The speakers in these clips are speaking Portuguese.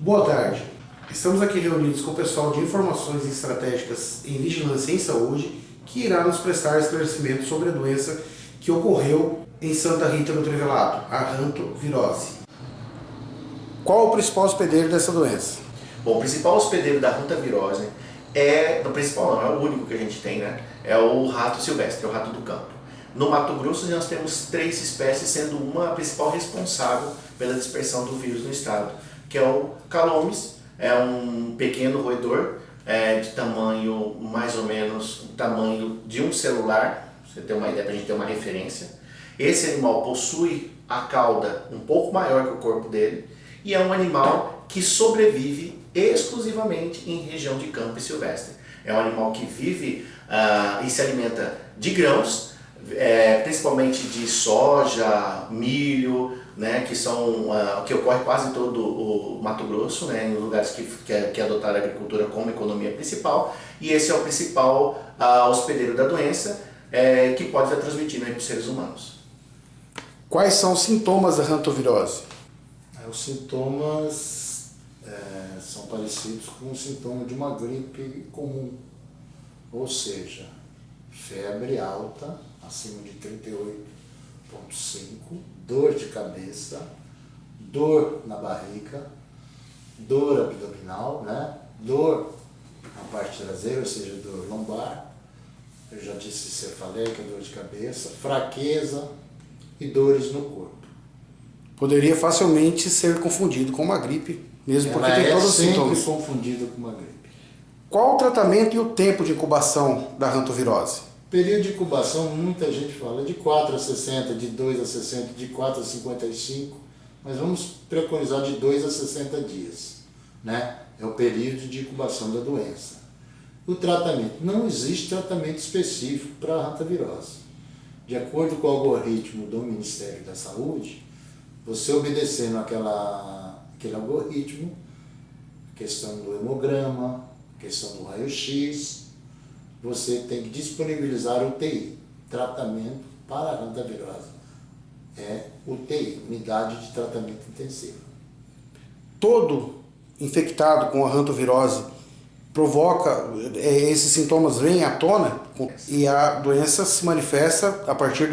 Boa tarde. Estamos aqui reunidos com o pessoal de Informações Estratégicas em Vigilância em Saúde, que irá nos prestar esclarecimento sobre a doença que ocorreu em Santa Rita do Trivelato, a hantavirose. Qual o principal hospedeiro dessa doença? Bom, o principal hospedeiro da hantavirose o principal não, é o único que a gente tem, né? É o rato silvestre, é o rato do campo. No Mato Grosso nós temos 3 espécies, sendo uma a principal responsável pela dispersão do vírus no estado, que é o Calomes, é um pequeno roedor de tamanho mais ou menos o tamanho de um celular, pra você ter uma ideia, para a gente ter uma referência. Esse animal possui a cauda um pouco maior que o corpo dele e é um animal que sobrevive exclusivamente em região de campo e silvestre. É um animal que vive e se alimenta de grãos, principalmente de soja, milho, né, que ocorre quase todo o Mato Grosso, né, em lugares que adotaram a agricultura como economia principal, e esse é o principal hospedeiro da doença, que pode estar transmitindo para os seres humanos. Quais são os sintomas da hantavirose? Os sintomas são parecidos com o sintoma de uma gripe comum, ou seja, febre alta, acima de 38,5, dor de cabeça, dor na barriga, dor abdominal, né? Dor na parte traseira, ou seja, dor lombar, eu já disse cefaleia, dor de cabeça, fraqueza e dores no corpo. Poderia facilmente ser confundido com uma gripe, mesmo porque tem todos os sintomas. Sempre confundido com uma gripe. Qual o tratamento e o tempo de incubação da hantavirose? Período de incubação, muita gente fala de 4 a 60, de 2 a 60, de 4 a 55, mas vamos preconizar de 2 a 60 dias, né? É o período de incubação da doença. O tratamento, não existe tratamento específico para a hantavirose. De acordo com o algoritmo do Ministério da Saúde, você obedecendo aquele algoritmo, questão do hemograma, questão do raio-x, você tem que disponibilizar UTI. Tratamento para a hantavirose é UTI, unidade de tratamento intensivo. Todo infectado com a hantavirose provoca, esses sintomas vêm à tona e a doença se manifesta a partir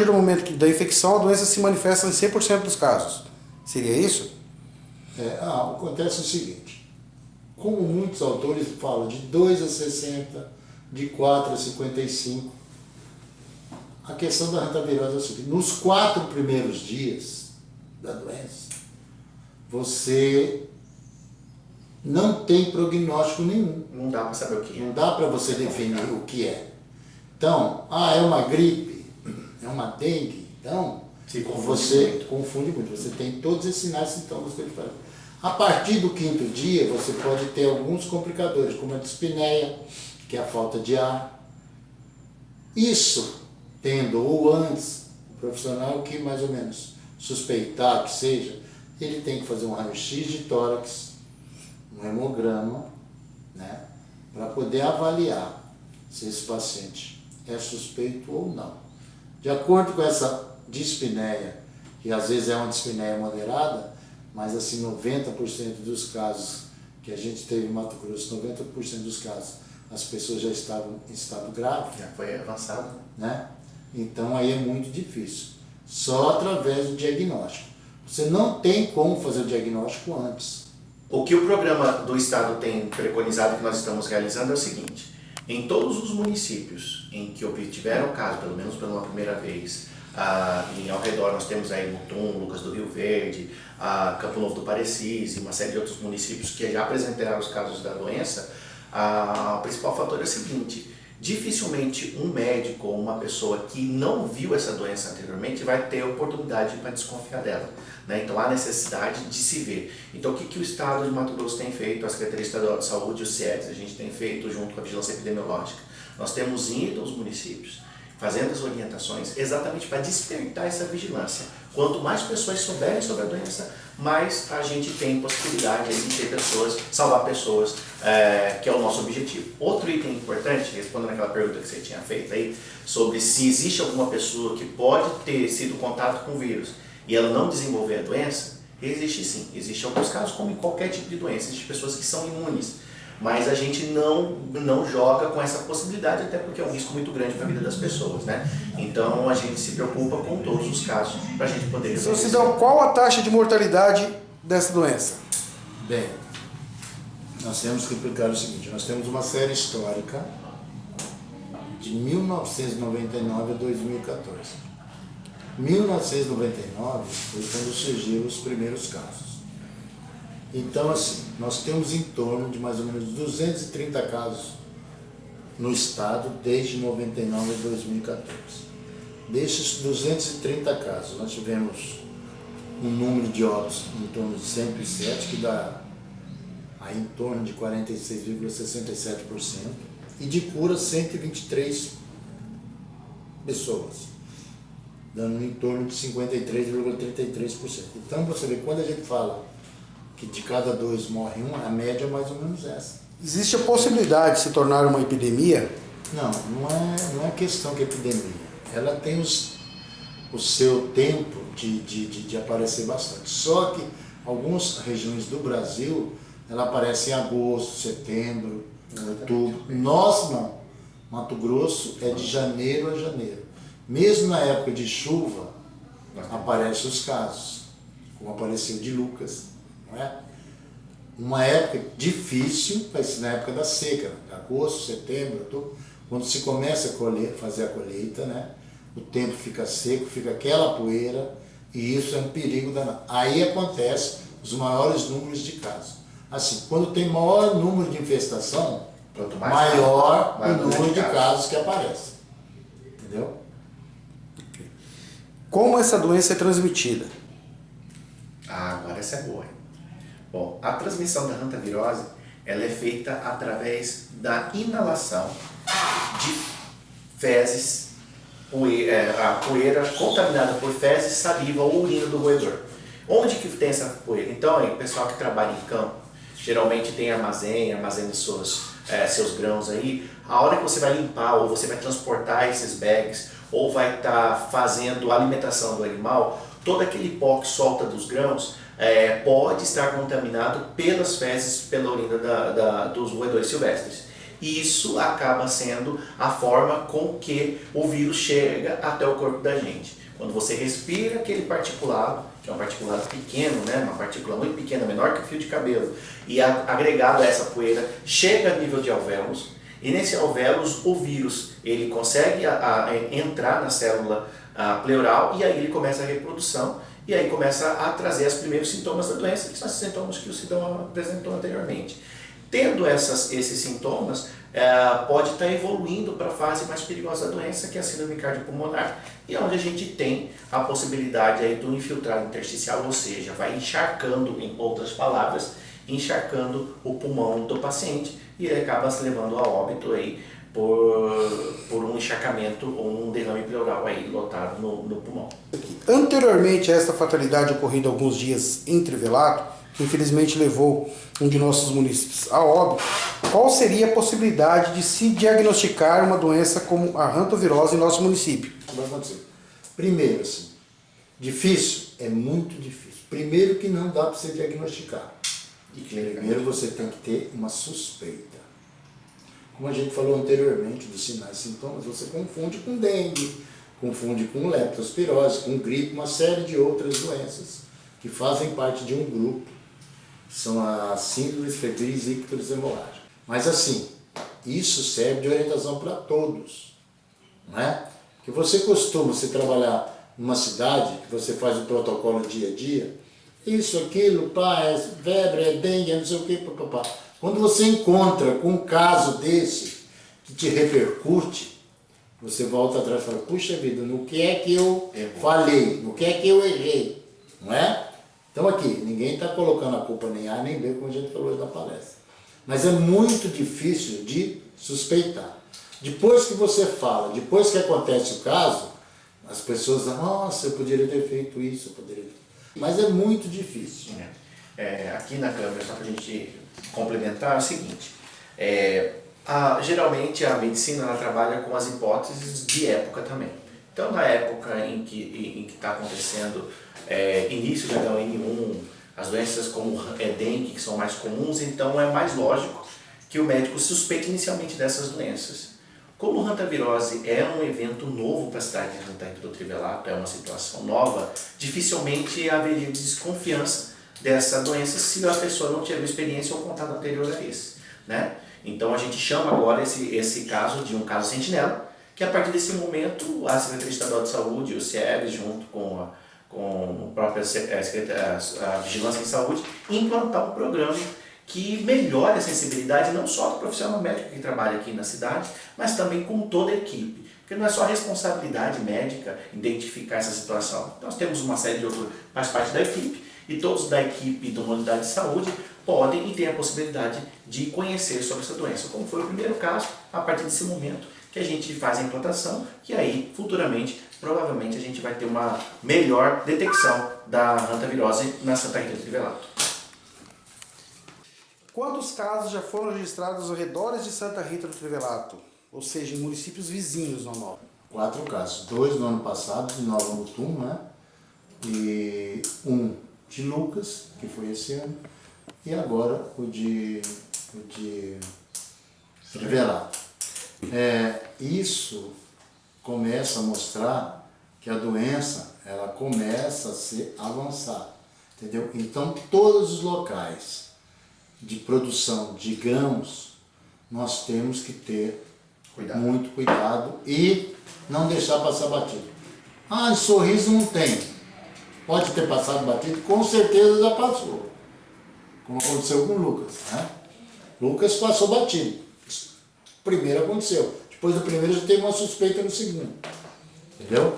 do momento da infecção, a doença se manifesta em 100% dos casos. Seria isso? Acontece o seguinte, como muitos autores falam, de 2 a 60, de 4 a 55, a questão da hantavirose é o seguinte, nos 4 primeiros dias da doença, você não tem prognóstico nenhum. Não dá para saber o que é. Não dá para você definir o que é. Então, é uma gripe, é uma dengue, então você confunde muito. Você tem todos esses sinais e sintomas que ele fala. A partir do 5º dia, você pode ter alguns complicadores, como a dispneia, que é a falta de ar. Isso, tendo ou antes, o profissional que mais ou menos suspeitar que seja, ele tem que fazer um raio-x de tórax, um hemograma, né, para poder avaliar se esse paciente é suspeito ou não. De acordo com essa dispneia, que às vezes é uma dispneia moderada, mas assim 90% dos casos que a gente teve em Mato Grosso, 90% dos casos, as pessoas já estavam em estado grave. Já foi avançado. Né? Então aí é muito difícil. Só através do diagnóstico. Você não tem como fazer o diagnóstico antes. O que o programa do Estado tem preconizado, que nós estamos realizando, é o seguinte: em todos os municípios em que obtiveram caso, pelo menos pela primeira vez, e ao redor nós temos aí Mutum, Lucas do Rio Verde, Campo Novo do Parecis e uma série de outros municípios que já apresentaram os casos da doença, o principal fator é o seguinte: dificilmente um médico ou uma pessoa que não viu essa doença anteriormente vai ter oportunidade para desconfiar dela. Né? Então há necessidade de se ver. Então o que o Estado de Mato Grosso tem feito, a Secretaria Estadual de Saúde e o CIEDS, a gente tem feito junto com a Vigilância Epidemiológica. Nós temos ido aos municípios, fazendo as orientações exatamente para despertar essa vigilância. Quanto mais pessoas souberem sobre a doença, mais a gente tem possibilidade de ter pessoas, salvar pessoas, que é o nosso objetivo. Outro item importante, respondendo aquela pergunta que você tinha feito aí, sobre se existe alguma pessoa que pode ter sido contato com o vírus e ela não desenvolver a doença, Existe sim, existe alguns casos, como em qualquer tipo de doença, existem pessoas que são imunes, mas a gente não joga com essa possibilidade, até porque é um risco muito grande para a vida das pessoas, né? Então a gente se preocupa com todos os casos para a gente poder resolver. Seu Sidão, qual a taxa de mortalidade dessa doença? Bem, nós temos que explicar o seguinte, nós temos uma série histórica de 1999 a 2014. 1999 foi quando surgiram os primeiros casos. Então, assim, nós temos em torno de mais ou menos 230 casos no estado desde 99 a 2014. Desses 230 casos, nós tivemos um número de óbitos em torno de 107, que dá aí em torno de 46,67%, e de cura 123 pessoas, dando em torno de 53,33%. Então você vê, quando a gente fala que de cada 2 morre um, a média é mais ou menos essa. Existe a possibilidade de se tornar uma epidemia? Não é questão que é epidemia. Ela tem o seu tempo de aparecer bastante. Só que algumas regiões do Brasil, ela aparece em agosto, setembro, outubro. Nós não. Mato Grosso é de janeiro a janeiro. Mesmo na época de chuva, aparecem os casos, como apareceu de Lucas, não é? Uma época difícil, vai ser na época da seca, agosto, setembro, outubro, quando se começa a fazer a colheita, né? O tempo fica seco, fica aquela poeira, e isso é um perigo danado. Aí acontece os maiores números de casos. Assim, quando tem maior número de infestação, maior o número de casos que aparece. Entendeu? Como essa doença é transmitida? Agora essa é boa. Bom, a transmissão da hantavirose, ela é feita através da inalação de fezes, a poeira contaminada por fezes, saliva ou urina do roedor. Onde que tem essa poeira? Então, aí, o pessoal que trabalha em campo, geralmente tem armazena seus grãos aí. A hora que você vai limpar ou você vai transportar esses bags ou vai estar fazendo a alimentação do animal, todo aquele pó que solta dos grãos pode estar contaminado pelas fezes, pela urina dos roedores silvestres. Isso acaba sendo a forma com que o vírus chega até o corpo da gente. Quando você respira aquele particulado, que é um particulado pequeno, né, uma partícula muito pequena, menor que o fio de cabelo, e agregado a essa poeira, chega a nível de alvéolos, e nesse alvéolos o vírus ele consegue entrar na célula pleural, e aí ele começa a reprodução, e aí começa a trazer os primeiros sintomas da doença, que são os sintomas que o Sidão apresentou anteriormente. Tendo esses sintomas, pode estar evoluindo para a fase mais perigosa da doença, que é a síndrome cardiopulmonar, e onde a gente tem a possibilidade aí do infiltrado intersticial, ou seja, vai encharcando, em outras palavras, encharcando o pulmão do paciente, e ele acaba se levando a óbito aí por um encharcamento ou um derrame pleural aí lotado no pulmão. Anteriormente a esta fatalidade ocorrida alguns dias em Trivelato, que infelizmente levou um de nossos munícipes a óbito, qual seria a possibilidade de se diagnosticar uma doença como a hantavirose em nosso município? Vai acontecer. Primeiro, assim, difícil? É muito difícil. Primeiro que não dá para você diagnosticar. Primeiro você tem que ter uma suspeita. Como a gente falou anteriormente dos sinais e sintomas, você confunde com dengue, confunde com leptospirose, com gripe, uma série de outras doenças que fazem parte de um grupo. São as síndromes febris ictus hemorrágicas. Mas assim, isso serve de orientação para todos, não é? Que você costuma trabalhar numa cidade, que você faz o protocolo dia a dia, isso, aquilo, pá, é febre, é dengue, não sei o que, papapá. Quando você encontra com um caso desse, que te repercute, você volta atrás e fala, puxa vida, no que é que eu falhei, no que é que eu errei, não é? Então aqui, ninguém está colocando a culpa nem A nem B, como a gente falou na palestra. Mas é muito difícil de suspeitar. Depois que você fala, depois que acontece o caso, as pessoas dizem, nossa, eu poderia ter feito isso, eu poderia ter... Mas é muito difícil. Aqui na câmera, só para a gente complementar, é o seguinte, geralmente a medicina ela trabalha com as hipóteses de época também. Então, na época em que está acontecendo início de H1N1, as doenças como dengue, que são mais comuns, então é mais lógico que o médico suspeite inicialmente dessas doenças. Como hantavirose é um evento novo para a cidade de Santa Rita do Trivelato, é uma situação nova, dificilmente haveria desconfiança dessa doença se a pessoa não tiver experiência ou contato anterior a esse, né? Então a gente chama agora esse caso de um caso sentinela, que a partir desse momento a Secretaria Estadual de Saúde, o CIEBS, junto com a própria a Vigilância em Saúde, implantar um programa que melhore a sensibilidade não só do profissional médico que trabalha aqui na cidade, mas também com toda a equipe. Porque não é só responsabilidade médica identificar essa situação. Nós temos uma série de outros, faz parte da equipe, e todos da equipe de uma unidade de saúde podem e têm a possibilidade de conhecer sobre essa doença. Como foi o primeiro caso, a partir desse momento que a gente faz a implantação, e aí futuramente, provavelmente, a gente vai ter uma melhor detecção da hantavirose na Santa Rita do Trivelato. Quantos casos já foram registrados aos redores de Santa Rita do Trivelato? Ou seja, em municípios vizinhos ao Nova? 4 casos. 2 no ano passado, de Nova Mutum, né? E 1 de Lucas, que foi esse ano. E agora o de Trivelato. Isso começa a mostrar que a doença ela começa a ser avançada. Entendeu? Então, todos os locais de produção de grãos, nós temos que ter muito cuidado e não deixar passar batido. Ah, Sorriso não tem. Pode ter passado batido? Com certeza já passou. Como aconteceu com o Lucas, né? Lucas passou batido. Primeiro aconteceu. Depois do primeiro já teve uma suspeita no segundo. Entendeu?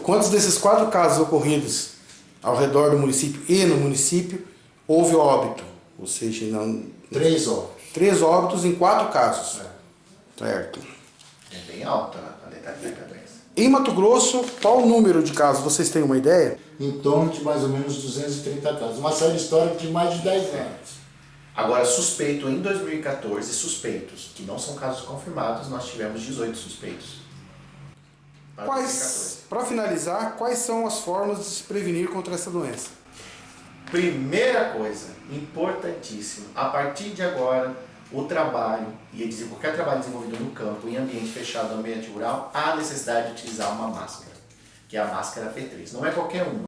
Quantos desses 4 casos ocorridos ao redor do município e no município houve óbito? Ou seja, 3 óbitos. 3 óbitos em 4 casos. Certo. É bem alta a letalidade da doença. Em Mato Grosso, qual o número de casos? Vocês têm uma ideia? Em torno de mais ou menos 230 casos. Uma série histórica de mais de 10 anos. Agora, suspeito em 2014, suspeitos, que não são casos confirmados, nós tivemos 18 suspeitos. Para finalizar, quais são as formas de se prevenir contra essa doença? Primeira coisa, importantíssimo, a partir de agora, o trabalho, e qualquer trabalho desenvolvido no campo, em ambiente fechado, ambiente rural, há necessidade de utilizar uma máscara, que é a máscara P3. Não é qualquer uma.